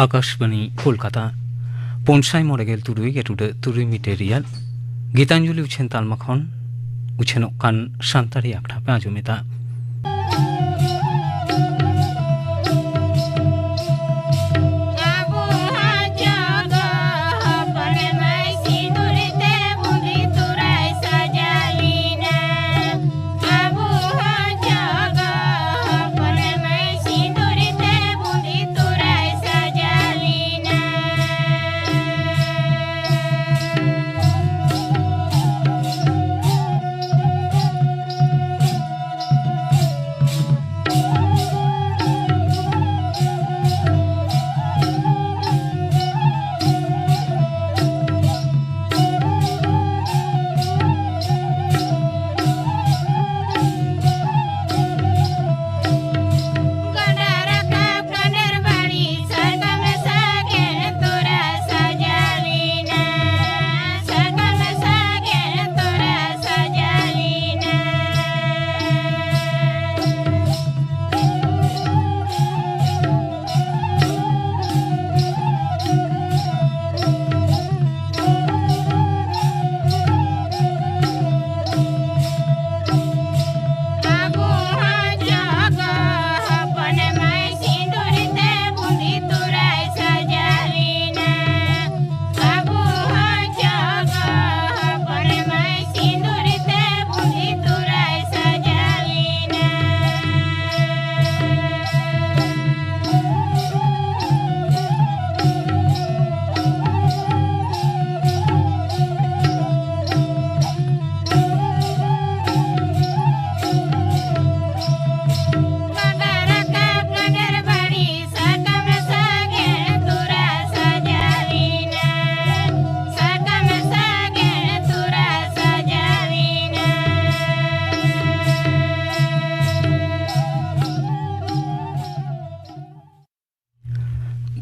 आकाशवाणी कोलकाता पनसाई मरेगेल तुरुई गेटुडे तुरुई मिटेरियल गीतांजलि उछेन तालमाखन उछेनक कान सान्तारि आखड़ा पे आजुमेता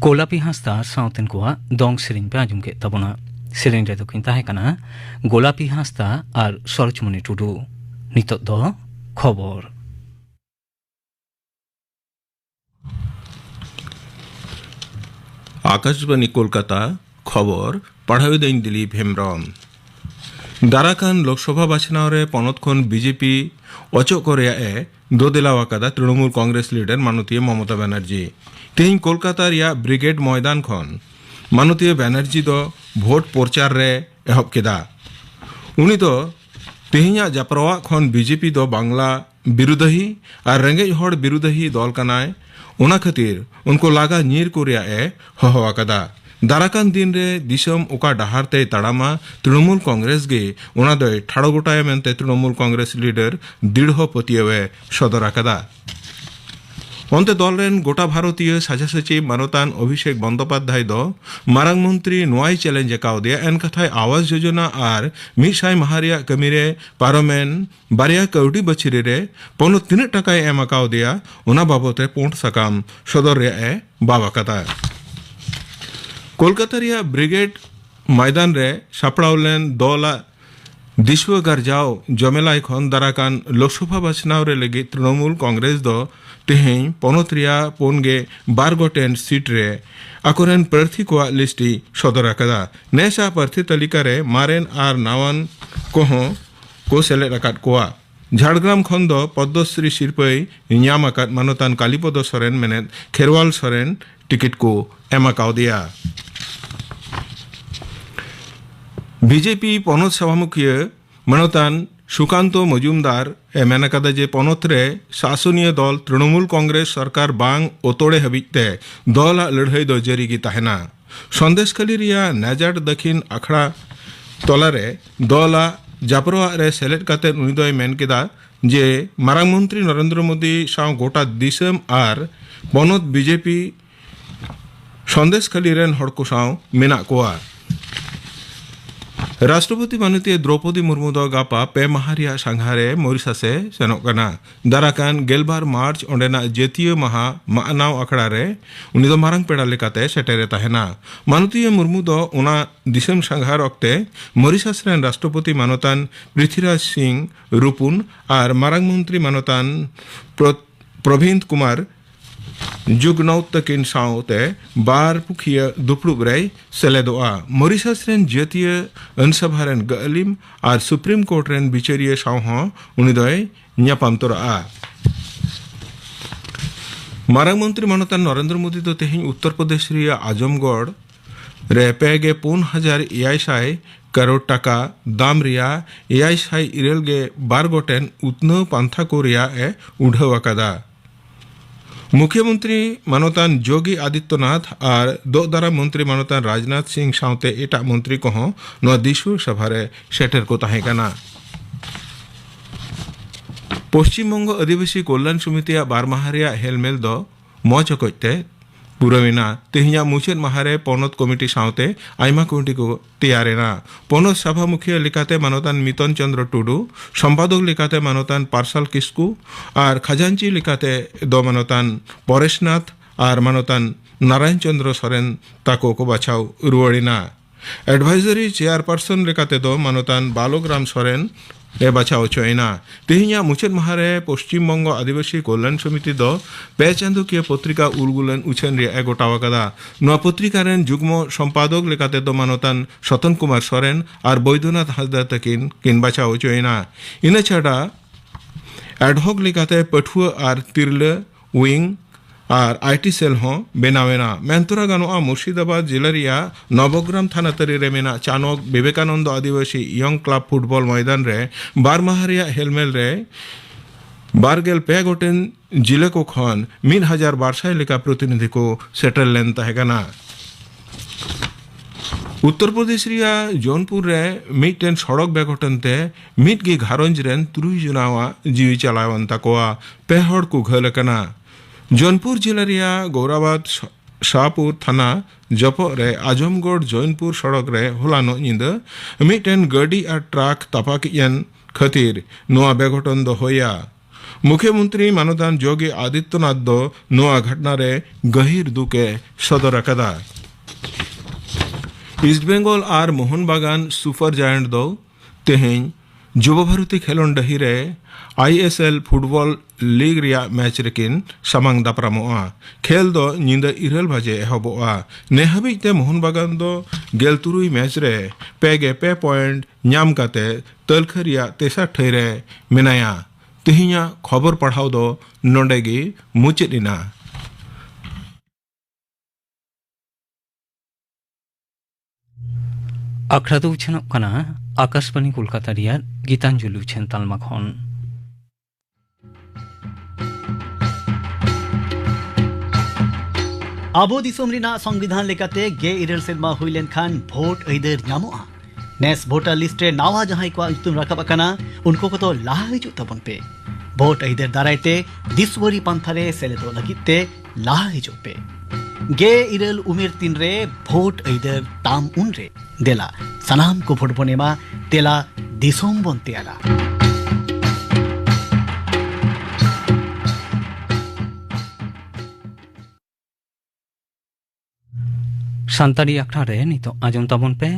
गोलापी हांसदा साउथेन कोआ दोंग सेरिंग पे आजुम के तबना सेरिंग रे दकिन ताहे काना गोलापी हांसदा आर सरचमणि टुडू नितो दो खबर आकाशवाणी कोलकाता खबर पढ़ाई दिन दिलीप हेम्ब्रम दाराकान लोकसभा बाछनावरे पनतखन बीजेपी अचक ए दोदेलाव आकादा तृणमूल कांग्रेस लीडर माननीय ममता बनर्जी तेहन कोलकाता रिया ब्रिगेड मैदान खन माननीय बनर्जी दो भोट प्रचार रे एहब केदा उनी दो तेहना जापरवा खन बीजेपी दो बांग्ला बिरुदही और रेंगेज हड़ बिरुदही दल कनाय उना खातिर उनको लागा नीर को रिया ए हहो आकादा दाराकान दिन रे दिसम उका डहारते तड़ामा तृणमूल कांग्रेस गे उना दो ठाड़ो गोटाय मेनते तृणमूल कांग्रेस लीडर दृढ़ पतियवे सदर आकादा अंते दल रेन गोटा भारतीय साझा सचिव मानतान अभिषेक बंदोपाध्याय दो मारांग मंत्री नोआई चैलेंज एकाउदिया एन कथाय आवास योजना और मिसाई माहारिया कमीरे पारोमेन बारिया कौडी बछिरे रे पनो तीन टाकाय एम एकाउदिया उना बाबते पोंट सकाम सदर रे ए बाबा कथा कोलकाता रिया ब्रिगेड मैदान रे सापड़ावलेन दोला दिशव गारजाओ जमेलाई खन दाराकान लोकसभा बाछनाव रे लगी तृणमूल कांग्रेस दो तेहें पनत रिया पोनगे 12 गोटेन सीट रे आकोरेन प्रार्थी को लिस्टी सदर आकादा नेसा प्रार्थी तालिका रे मारेन आर नावान कोहो को सेलेक्ट आकाद कोआ झाड़ग्राम खन दो पद्मश्री सिरपै न्याम आकाद मानतान कालीपद सोरेन मेनेत खेरवाल सोरेन टिकट को एम आकाउदिया बीजेपी पनत सभामुखीय मानतान सुकांत मजुमदार मेनाकादा जे पनत रे शासनीय दल तृणमूल कांग्रेस सरकार बांग ओतोड़े हबिते दल लड़ाई दो जारी की ताहेना संदेशखाली रिया नाजाट दक्षिण अखड़ा तलारे दल जापरवा रे सेलेक्ट काते उनी दोय मेन केदा जे मारांग मंत्री नरेंद्र मोदी साव गोटा दिसम आर पनत बीजेपी संदेशखाली रेन हड़ को साव मेना कोआ राष्ट्रपति माननीय द्रौपदी मुर्मू दो गापा पे माहारिया सांघारे मॉरिशसे सेनोकना दाराकान गेलबार मार्च ओंडेना जातीय महा मानाव अखड़ा रे उनी दो मारंग पेड़ा लेकाते सेटेरे ताहेना माननीय मुर्मू दो उना दिसम सांघार अक्ते मॉरिशस रेन राष्ट्रपति मानतान पृथ्वीराज सिंह रूपुन और मारंग मंत्री मानतान प्रवीण कुमार जुगनौत तकिन साउते बार पुखिया दुपड़ुब रे सेलेदोआ मॉरिशस रेन जातीय अनसभा रेन गलिम और सुप्रीम कोर्ट रेन बिचारिया साउ हॉ उनिदय न्यापाम तोरा मारांग मंत्री मानतान नरेंद्र मोदी तो तेहिं उत्तर प्रदेश रिया आजमगढ़ रे पेगे 5,600 करोड़ टाका दाम रिया 600 बार गोटेन उतनो पांथा को रिया ए उढ़ावाकादा मुख्यमंत्री मानतान योगी आदित्यनाथ और दोदारा मंत्री मानतान राजनाथ सिंह साउते एटा मंत्री को नवा दिशु सभारे सेटर को ताहेकाना पश्चिम बंग आदिवासी कल्याण समिति बारमाहारिया हेलमेल दो मौज अकते पुरविना तेहिया मुचाद माहारे पनत कमिटी साउते आयमा कमिटी को तैयारेना पनत सभा मुखिया लेकाते मानतान मितन चंद्र टुडू सम्पादक लेकाते मानतान पार्सल किस्कू और खजांची लेकाते दो मानतान परेशनाथ और मानतान नारायण चंद्र सोरेन ताको को बाछाव रुवाड़ीना एडवाइजरी चेयरपर्सन लेकाते दो मानतान बालोग्राम सोरेन ए बाछाव चोयना तेहिया मुचाद माहारे पश्चिम बंग आदिवासी कल्याण समिति दो पे चांदोकिया पत्रिका उलगुलन उछन रे गोटावाकादा नवा पत्रिका रेन जुग्म सम्पादक लेकाते दो मानतान सतन कुमार सोरेन और बैद्यनाथ हासदा तकिन किन बाछाव चोयना इना छाड़ा एडहॉक लेकाते पठुआ और तिरले विंग और आईटी सेल हों बेनावेना मेंतुरा गानोआ मुर्शिदाबाद जिला रिया नवग्राम थाना तरी रे मेना चानक विवेकानंद आदिवासी यंग क्लब फुटबॉल मैदान रे बारमाहारिया हेलमेल रे बारगेल पे गोटेन जिले को खन 1,000 लेका प्रतिनिधि को सेटल लेन तहेगाना उत्तर प्रदेश रिया जौनपुर रे मिटन सड़क बेघटनते मिटगी घारंज रेन 3 जनावा जीवी चलावन तकोआ पे हड़ को घलकना जौनपुर जिला रिया गौराबाद शाहपुर थाना जपो रे आजमगढ़ जौनपुर सड़क रे होलानो निंद मिटन गाड़ी और ट्रक तापाकियन खातिर नोआ बेघटन दो होया मुख्यमंत्री मानतान योगी आदित्यनाथ दो नोआ घटना रे गहिर दुखे सदर अकदा ईस्ट बेंगल और मोहन बागान सुपर जायंट दो तेहें युवा भारती खेलों डही रे ISL फुटबॉल लीग रिया मैच रेकिन सामांग दापरामोआ खेल दो निंदा 2 बजे एहबोआ नेहाबिते मोहन बागान दो गेलतुरुई मैच रे पे पॉइंट न्याम काते तलखरिया तेसा ठेरे मेनाया तेहिया खबर पढ़ाव दो नोंडेगी मुचिदिना आखड़ा दो उछन कना आकाशवाणी कोलकाता रिया गीतांजलि उछन तालमा खन आबो दिसोम रिना संविधान लेकाते गे इरल सेरमा हुइलेन खान भोट अइदर ᱧᱟᱢᱚᱜᱼᱟ नेस भोटर लिस्ट रे नावा जहां को इतुन रकब कना उनको को तो लाहा हिजु तबन पे भोट अइदर दारायते दिसवरी पंथारे सेलेदो लगिते लाहा हिजु पे गे इरल उमेर 3 रे भोट अइदर ताम उन रे देला सनाम को भोट बनेमा तेला दिसोम बन तेला सान्ताड़ी आखड़ा रे नितो आजम ताबन पे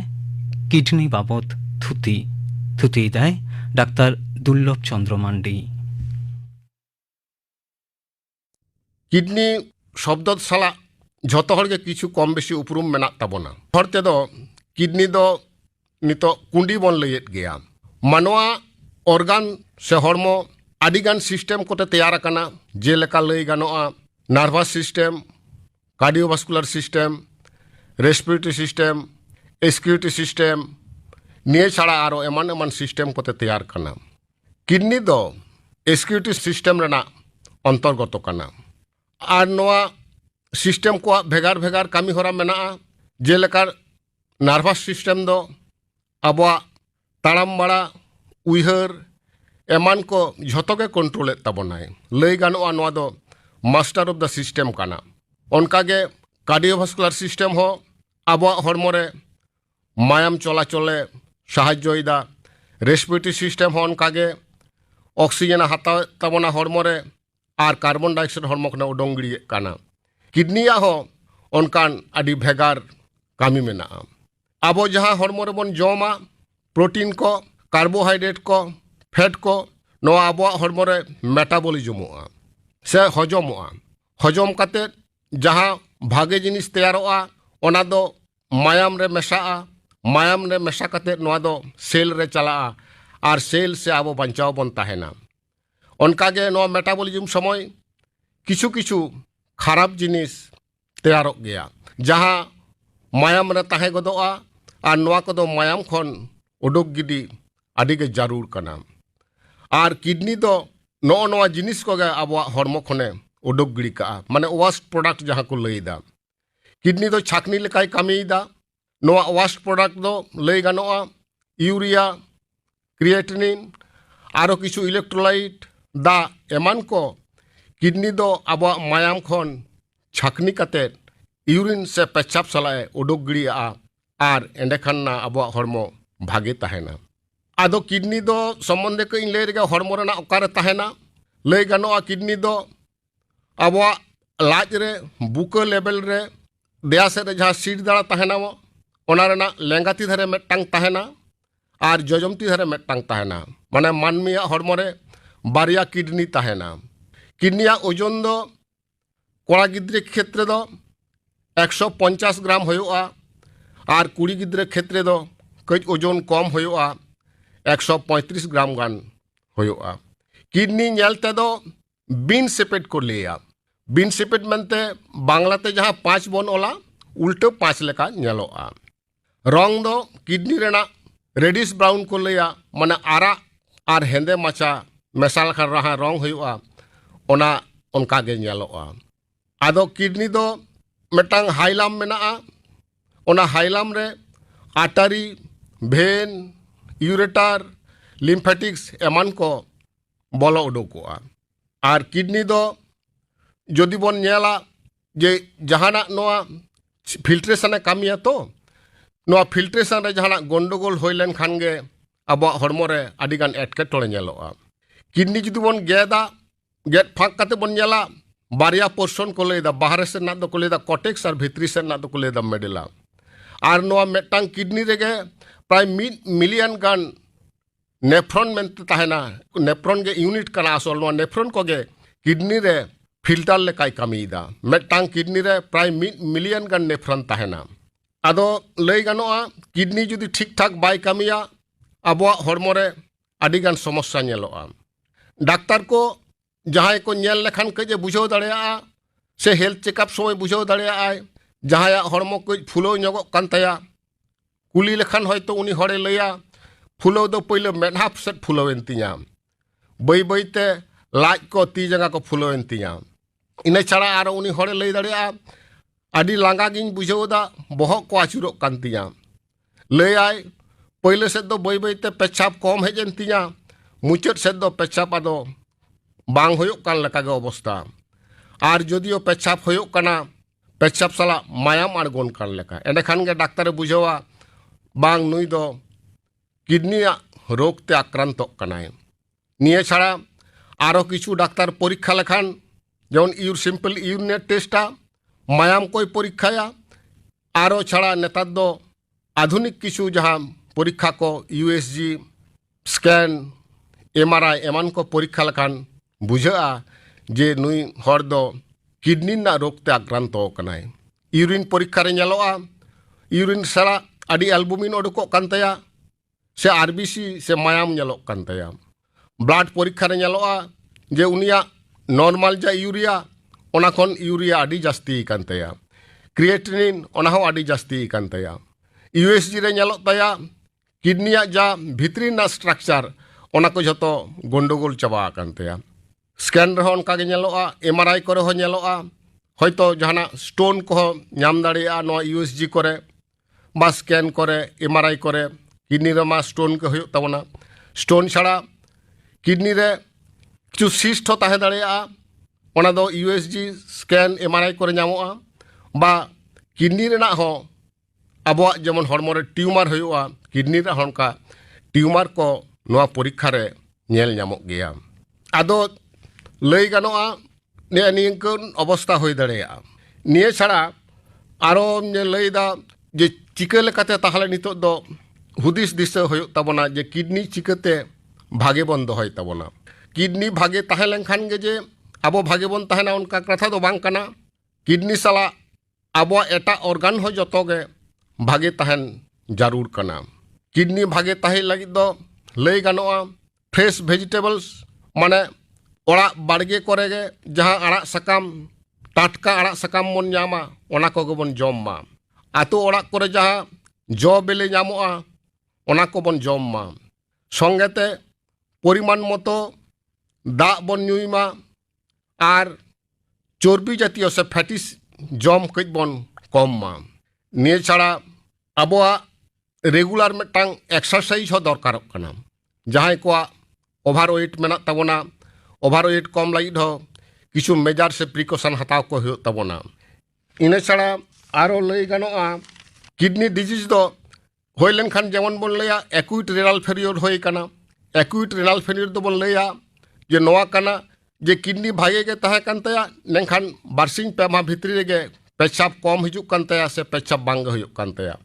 किडनी बाबत थुती दाय डाक्तार दुर्लभ चंद्र मांडी किडनी शब्द साला झतो हड़गे किछु कम बेसी उपरुम मेना ताबोना हरते दो किडनी दो नितो कुंडी बन लयेत गया मानवा ऑर्गन से हॉर्मो आदिगान सिस्टम कोते तैयार करना जेलेका लय गानोआ nervous system cardiovascular system respiratory system executive system निये छाड़ा आरो एमान एमान सिस्टम कोते तैयार करना किडनी दो एक्सक्यूटिव सिस्टम रेना अंतर्गत करना और नोआ सिस्टम को भेगार भेगार कामी होरा मेना जेलेका नार्वस सिस्टम दो आबो ताड़ाम बड़ा उइहर एमान को झतो के कंट्रोल ताबोनाय लय गानोआ नोआ दो मास्टर ऑफ द सिस्टम काना उनकागे कार्डियोवास्कुलर सिस्टम हो आबो हॉर्मोरे मायाम चलाचले साहाय्यदा रेस्पिरेटरी सिस्टम हो उनकागे ऑक्सीजन हाताव ताबोना हॉर्मोरे और कार्बन डाइऑक्साइड हॉर्मो खना उडोंगड़ी काना किडनिया हो उनकान आदि भेगार कामी मेना आबो जहां हॉर्मोरे बन जोमा प्रोटीन को कार्बोहाइड्रेट को फैट को नो आबो हॉर्मोरे मेटाबॉलिज्म से हजमोआ हजम काते जहाँ भागे जिनिस तैयारोआ ओना दो मायाम रे मेशाआ मायाम रे मेशा काते नोआ दो सेल रे चलाआ और सेल से आबो बंचाव बन ताहेना ओनकागे नोआ मेटाबॉलिज्म समय किछु किछु खराब जिनिस तैयारोग गया जहाँ मायाम रे ताहे गदोआ और नोआ को दो मायाम खन उडुक गिडी आदिगे जरूर कना और किडनी दो नो नोआ जिनिस को गे आबो हॉर्मो खने उडुक गिडी का माने वास्ट प्रोडक्ट जहाँ को लईदा किडनी दो छाकनी लेकाय कामीदा नोआ वास्ट प्रोडक्ट दो लई गानोआ यूरिया क्रिएटिनिन आरो किछु इलेक्ट्रोलाइट दा एमान को किडनी दो आबो मायाम खन छाकनी काते यूरिन से पेचाब सलाए उडुक गिडिया और एंडेखान ना आबो हॉर्मो भागे ताहेना आदो किडनी दो सम्बन्धे को इन लेगे हॉर्मो रेना ओकारे ताहेना लई गानोआ किडनी दो आबो लाज रे बुका लेवल रे देया से जहाँ सीट दाड़ा ताहेना ओना रेना लेंगाती धारे मेटांग ताहेना और जजमती धारे मेटांग ताहेना माने मानमिया हॉर्मो रे बारिया किडनी ताहेना किडनिया ओजन दो कोड़ा गिद्रे क्षेत्र दो 150 ग्राम होयोआ और कुड़ी गिद्रे क्षेत्र दो कई ओजन कम होयोआ 135 ग्राम गान होयोआ किडनी नेलते दो बिन सेपेट को लिया बिन सेपेट मनते बांग्लाते जहाँ 5 बन ओला उल्टो 5 लेका नेलोआ रंग दो किडनी रेना रेडिश ब्राउन को लिया माने आरा और हेंदे माचा मेसाल खा रहा रंग होयोआ ओना उनका गे नेलोआ आदो किडनी दो मेटांग हाइलाम मेनाआ ओना हाइलाम रे आर्टरी भेन यूरेटर लिम्फेटिक्स एमान को बोलो उडुकोआ और किडनी दो जदि बन नेला जे जहाना नोआ फिल्ट्रेशन कामिया तो नोआ फिल्ट्रेशन रे जहाना गंडगोल होइलेन खान गे आबो हॉर्मो रे आदिगान एटकेटोले नेलोआ किडनी जदि बन गेदा गेट फाक काते बन नेला बारिया पोर्शन को लेदा बाहर से ना दो को लेदा कॉटेक्स और भीतरी से ना दो को लेदा मेडुला और नोआ मेटांग किडनी रेगे प्राय 1 मिलियन गान नेफ्रॉन मेनते ताहेना नेफ्रॉन गे यूनिट कना आसल नोआ नेफ्रॉन को गे किडनी रे फिल्टर लेकाय कामीदा मेटांग किडनी रे प्राय 1 मिलियन गान नेफ्रॉन ताहेना आदो लई गानोआ किडनी जुदी ठीक ठाक बाय कामिया आबो हॉर्मो रे आदि गान समस्या नेलोआ डाक्टर को जहाँ को नेल लेखान कजे बुझाव दाड़ेया से हेल्थ चेकअप समय बुझाव दाड़ेया जहाँ हॉर्मो को फुलो नगो कान ताया कुली लेखान होयतो उनी हड़े लैया फुलो दो पहले मेढा सेट फुलोवेन तिया बई बईते लाज को ती जंगा को फुलोवेन तिया इना छाड़ा आरो उनी हड़े लई दाड़ेया आदि लांगा गिन बुझावदा बहक को आचुरो कान तिया लैयाय पहले सेट दो बई बईते पेचाब कम हेजेन तिया मुचाद सेट दो पेचाब आदो बांग होयोक कान लेका गे अवस्था और जदियो पेचाब होयोक काना पेचाब साला मायाम आड़गोन कान लेका एंडेखान गे डाक्तारे बुझावा बांग नुई दो किडनी रोग ते आक्रांतोक कानाय निये छाड़ा आरो किछु डाक्तार परीक्षा लेखान जेमन सिम्पल यूरिन टेस्टा मायाम कोई परीक्षाया आरो छाड़ा नेतार दो आधुनिक किछु जहाँ परीक्षा को यूएसजी स्कैन एमआरआई एमान को परीक्षा लेखान बुझा जे नुई हर दो किडनी ना रोग ते आक्रांतो कनाय यूरिन परीक्षा रे नेलोआ यूरिन सारा आदि एल्बुमिन ओडको कान ताया से आरबीसी से मायाम नेलोक कान ताया ब्लड परीक्षा रे नेलोआ जे उनिया नॉर्मल जा यूरिया ओना खन यूरिया आदि जास्ती कान ताया क्रिएटिनिन ओना हो आदि जास्ती कान ताया यूएसजी रे नेलोक ताया किडनिया जा भितरी ना स्ट्रक्चर ओना को जतो गंडगोल चाबा कान ताया स्कैन रहो उनका गे नेलोआ एमआरआई करे हो नेलोआ होयतो जहाना स्टोन को नाम दाड़ेया नो यूएसजी करे बा स्कैन करे एमआरआई करे किडनी रे मा स्टोन के होयो ताबना स्टोन छाड़ा किडनी रे किछु सिस्ट हो ताहे दाड़ेया ओना दो यूएसजी स्कैन एमआरआई करे नामोआ बा किडनी रेना हो आबो जेमन हॉर्मो रे ट्यूमर होयोआ किडनी रे होनका ट्यूमर को नोआ परीक्षा रे नेल नामोग गया आदो लई गानोआ ने नियंकन अवस्था होई दाड़ेया निये छाड़ा आरो ने लईदा जे चिका लेकाते ताहले नितो दो हुदिस दिशा होयो ताबना जे किडनी चिकाते भागे बन दोहय ताबना किडनी भागे ताहे लेनखान गे जे ᱟᱵᱚ ᱵᱷᱟᱜᱮ ᱵᱚᱱ ᱛᱟᱦᱮᱱᱟ ᱚᱱᱠᱟ ᱠᱟᱛᱷᱟ ᱫᱚ ᱵᱟᱝ ᱠᱟᱱᱟ ᱠᱤᱰᱱᱤ ᱥᱟᱞᱟᱜ ᱟᱵᱚᱣᱟᱜ ᱮᱴᱟᱜ ᱚᱨᱜᱟᱱ ᱦᱚᱸ ᱡᱚᱛᱚ ᱜᱮ ᱵᱷᱟᱜᱮ ᱛᱟᱦᱮᱱ ᱡᱟᱹᱨᱩᱲ ᱠᱟᱱᱟ ᱠᱤᱰᱱᱤ ᱵᱷᱟᱜᱮ ᱛᱟᱦᱮᱸ ᱞᱟᱹᱜᱤᱫ ᱫᱚ ᱞᱟᱹᱭ ᱜᱟᱱᱚᱜᱼᱟ फ्रेश वेजिटेबल्स माने ओड़ा बाड़गे करे गे जहाँ आड़ा सकाम टाटका आड़ा सकाम बन नामा ओना को बन जम मा आतो ओड़ा करे जहाँ जो बेले नामोआ ओना को बन जम मा संगेते परिमाण मतो दा बन ᱧᱩᱭ आर चर्बी जातीय से फैटिस जम कई बन कम मा निये छाड़ा आबोआ रेगुलर मिटांग एक्सरसाइज हो दरकार कना जहाँ को ओभारवेट मेना तबना ओभारवेट कम लगिद हो किछु मेजर से प्रिकॉशन हताव को हो तबना इने छाड़ा आरो लई गानोआ किडनी डिजीज दो होय लेनखान जेमन बन लया एक्यूट रेनल फेलियर होय काना एक्यूट रेनल फेलियर दो बन लया जे नोआ काना जे किडनी भागे के तहे कान तया लेनखान बारसिंग पेमा भितरी रेगे पेशाब कम हिजुक कान तया से पेशाब बांग हुयुक कान तया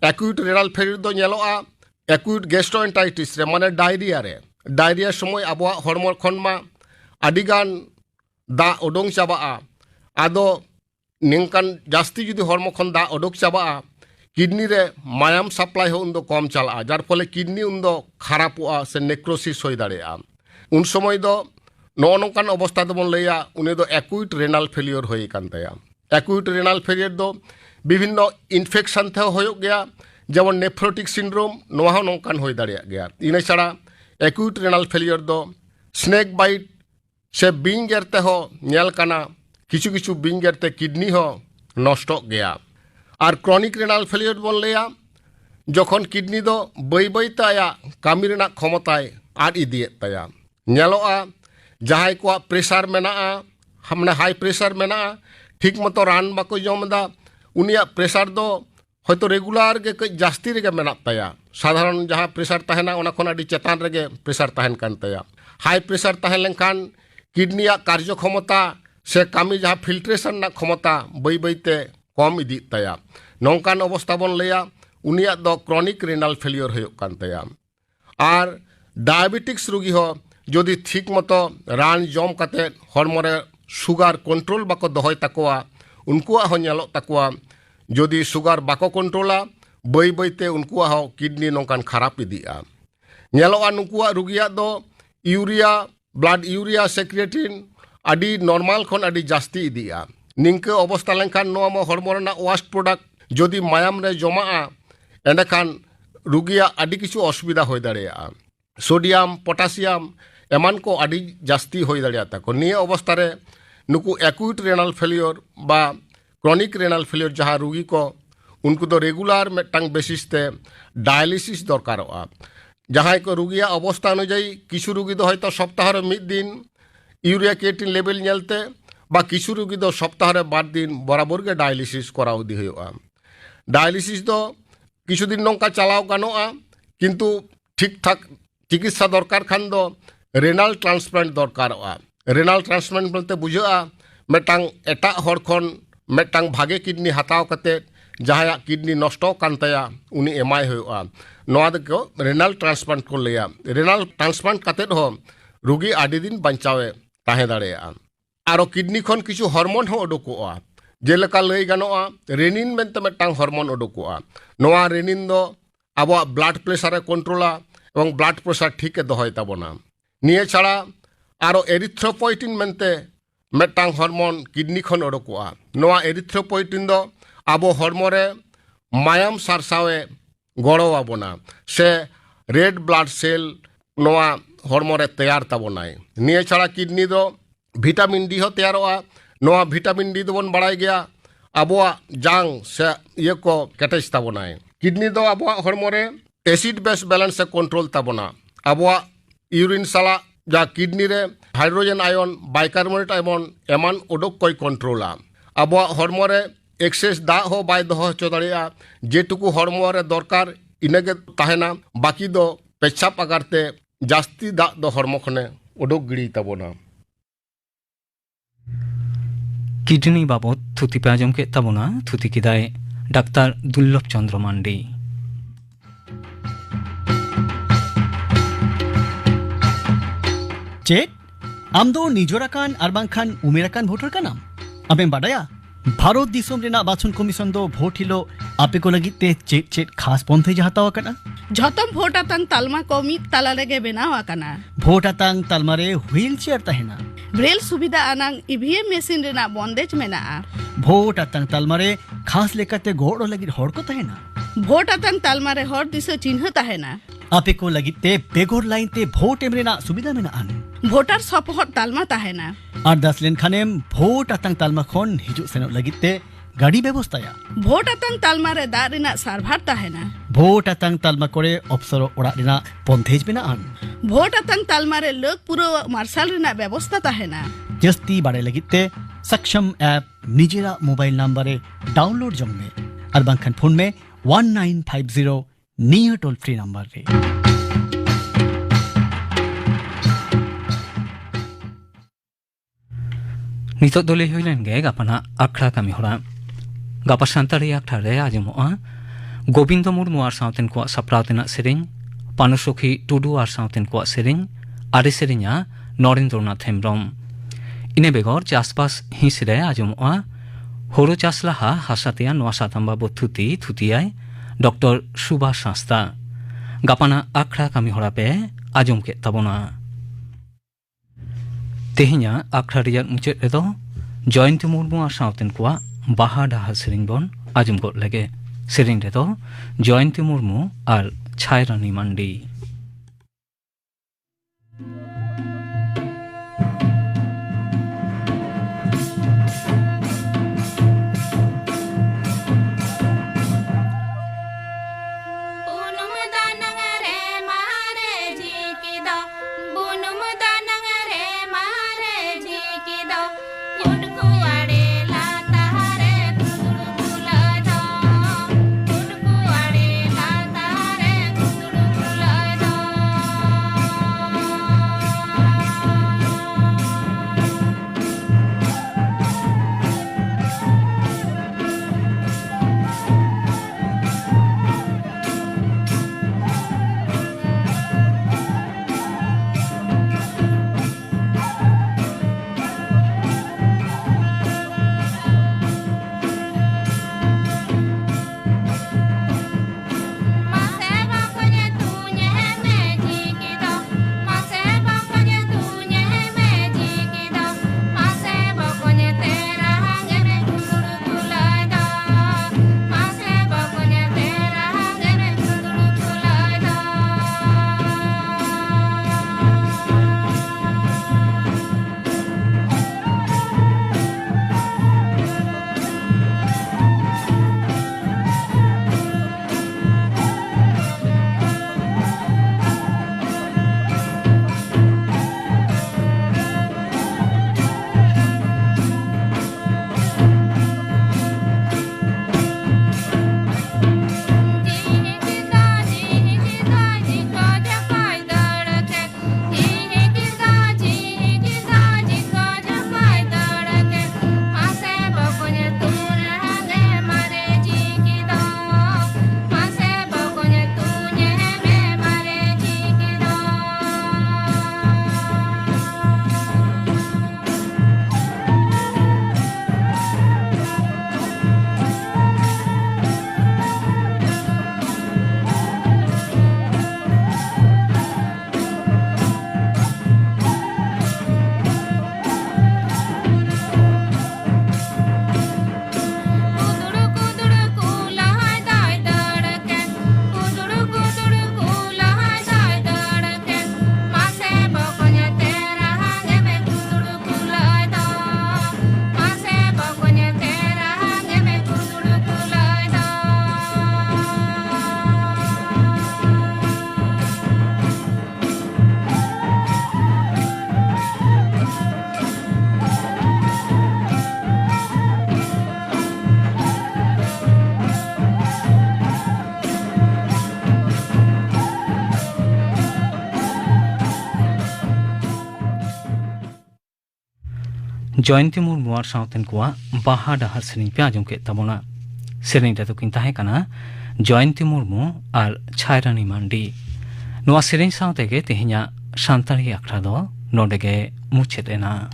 एक्यूट रेनल फेलियर दो नेलोआ एक्यूट गैस्ट्रोएंटाइटिस रे माने डायरिया समय आबोआ हरमो खन मा आदिगान दा ओडोंग चाबा आदो निंकान जास्ती जुदी हरमो खन दा ओडोक चाबा किडनी रे मायाम सप्लाई हो उन्दो कम चला जार फले किडनी उन्दो खराबोआ से नेक्रोसिस होय दाड़ेया उन समय दो नो नोंकान अवस्था दो बन लैया उनी दो एक्यूट रेनल फेलियर होय कान तया एक्यूट रेनल फेलियर दो विभिन्न इनफेक्शन थे होय गया जेमन नेफ्रोटिक सिंड्रोम नोआ हो नोंकान होय दाड़ेया गया इने छाड़ा एक्यूट रेनल फेलियर दो स्नेक बाइट से बिंग गेरते हो नेल काना किछु किछु बिंग गेरते किडनी हो नष्ट गया और क्रॉनिक रेनल फेलियर बन लैया जखन किडनी दो बई बई ताया कामी रेना क्षमताय आद इदिए ताया नेलोआ जहां को प्रेसार मेना हमने हाई प्रेसार मेना ठीक मतो रान बाको जमदा उनिया प्रेसार दो हयतो रेगुलर के कई जास्ती रेगे मेना ताया साधारण जहाँ प्रेसार तहना ओना खन आदि चेतान रेगे प्रेसार तहन कान ताया हाई प्रेसार तहन लेनखान किडनिया कार्य क्षमता से कामी जहाँ फिल्ट्रेशन ना क्षमता बई बईते कम इदी ताया नौकान अवस्था बन लैया उनिया दो क्रॉनिक रेनल फेलियर होय कान ताया और डायबिटिक्स रोगी हो जदि ठीक मतो रान जम काते हरमोरे सुगार कंट्रोल बाको दोहय ताकोआ उनकुआ हो नेलो ताकोआ जदि सुगार बाको कंट्रोला बई बईते उनकुआ हो किडनी नौकान खराब इदिया नेलोआ नुकुआ रोगिया दो यूरिया ब्लड यूरिया सेक्रेटिन आदि नॉर्मल खन आदि जास्ती इदिया निंके अवस्था लेनखान नोआ मो हरमो रेना वास्ट प्रोडक्ट जदि मायाम रे जमा एंडखान रोगिया आदि किछु असुविधा होय दाड़ेया सोडियम पोटासियम एमान को आदि जास्ती होय दाड़ेया ताको निये अवस्था रे नुकु एक्यूट रेनल फेलियर बा क्रॉनिक रेनल फेलियर जहाँ रोगी को उनको तो रेगुलर मेटांग बेसिस ते डायलिसिस दरकारोआ जहाँ को रोगिया अवस्था अनुयायी किछु रोगी दो हयतो सप्ताह रे मिद दिन यूरिया क्रिएटिन लेवल नेलते बा किछु रोगी दो सप्ताह रे 2 दिन बराबर के डायलिसिस कराव दी हुआ डायलिसिस दो किछु दिन नौका चलाव गानोआ किंतु ठीक ठाक चिकित्सा दरकार खान दो रेनल ट्रांसप्लांट दरकारोआ रेनल ट्रांसप्लांट बोलते बुझा मेटांग एटा हर खन मेटांग भागे किडनी हताव कते जहाँ किडनी नष्ट कान तया उनी एमाय हुआ नोआ दो रेनल ट्रांसप्लांट को लिया रेनल ट्रांसप्लांट कते हो रोगी आदि दिन बचावे ताहे दाड़ेया आरो किडनी खन किछु हरमोन हो उडुकोआ जेलेका लई गानोआ रेनिन मेनते मेटांग हरमोन उडुकोआ नोआ रेनिन दो आबो ब्लड प्रेसारे कंट्रोला एवं ब्लड प्रेसार ठीक दोहय ताबोना निये छाड़ा आरो एरिथ्रोपोइटिन मेनते मेटांग हरमोन किडनी खन उडुकोआ नोआ एरिथ्रोपोइटिन दो आबो हरमोरे मायाम सारसावे गड़ो आबोना से रेड ब्लड सेल नोआ हरमोरे तैयार ताबोनाय निये छाड़ा किडनी दो विटामिन डी हो तैयारोआ नोआ विटामिन डी दोबन बाड़ाय गया आबोआ जांग से ये को केटेज ताबोनाय किडनी दो आबोआ हरमोरे एसिड बेस बैलेंस से कंट्रोल ताबोना आबोआ यूरिन साला जा किडनी रे हाइड्रोजन आयन बाइकार्बोनेट आयन एमान उडुक कोई कंट्रोला आबोआ हरमोरे एक्सेस दा हो बाय दोहो हचो दाड़ेया जेटुकु हरमो रे दरकार इनेगे ताहेना बाकी दो पेशाब आगारते जास्ती दा दो हरमो खने उडुक गिड़ी ताबोना किडनी बाबद थुति पे आजम के तबना थुति किदाय डाक्तार दुर्लभ चंद्र मांडी चेत आम दो निजोराकान और बांखान उमेराकान भोटर का नाम अबेम बाडाया भारत दिसोम रेना बाछुन कमीशन दो भोट हिलो आपे को लगी ते चेट चेट खास पंथे जहातावा कना झतम भोट आतंग तालमा को मिद ताला रेगे बनावा कना भोट आतांग तालमारे व्हील चेयर तहेना ब्रेल सुविधा अनांग ईवीएम मशीन रेना बंदेज मेना भोट आतांग तालमारे खास लेकाते गोड़ो लगी हड़ को तहेना भोट आतंग तालमारे हर दिशा चिन्ह तहेना आपे को लगी ते बेगोर लाइन ते भोट एमरेना सुविधा मेना आन भोटार सपोहट तालमा तहेना और 10 लेन खानेम भोट आतांग तालमा खन हिजु सेनो लगी ते गाड़ी व्यवस्थाया भोट आतंग तालमारे दा रेना सार्भार तहेना भोट आतांग तालमा करे अफसरो ओड़ा रेना पंथेज मेना आन भोट आतंग तालमारे लोक पुरो मार्शल रेना व्यवस्था तहेना जस्ती बारे लगी ते सक्षम ऐप निजेरा मोबाइल नंबरे डाउनलोड जंग में और बांखन फोन में 1950 नियर टोल फ्री नंबर रे नितो दोले हुइलेन गे गापना आखड़ा कामी होरा गापा सांतारी आखड़ा रे आजमोआ गोविंद मुर्मू आर साउतेन को सप्रातेना सेरिंग पानुसखी टुडू आर साउतेन को सेरिंग आरे सेरिंगा नरेंद्रनाथ हेम्ब्रम इने बेगर चासबास हिसरे आजमोआ होरो चासलाहा हासातिया नोआ साताम्बा बथुती थुतियाय डॉक्टर सुभाष शास्ता गापाना आखड़ा कामी होरा पे आजम के तबोना तेहिया आखड़ा रियार मुचेद रेदो जयंती मुर्मू आर साउतेन को बाहा डाहा सेरिंग बन आजम को लगे सेरिंग रेदो जयंती मुर्मू आर छायरानी मांडी जयंती मुर्मू आर साउतेन को बाहा डाहर सेरिंग पे आजम के तबोना सेरिंग रे तो किन ताहे कना जयंती मुर्मू आर छायरानी मांडी नोआ सेरिंग साउते के तेहिया सांतारी आखड़ा दो नोडे के मुछेद एना।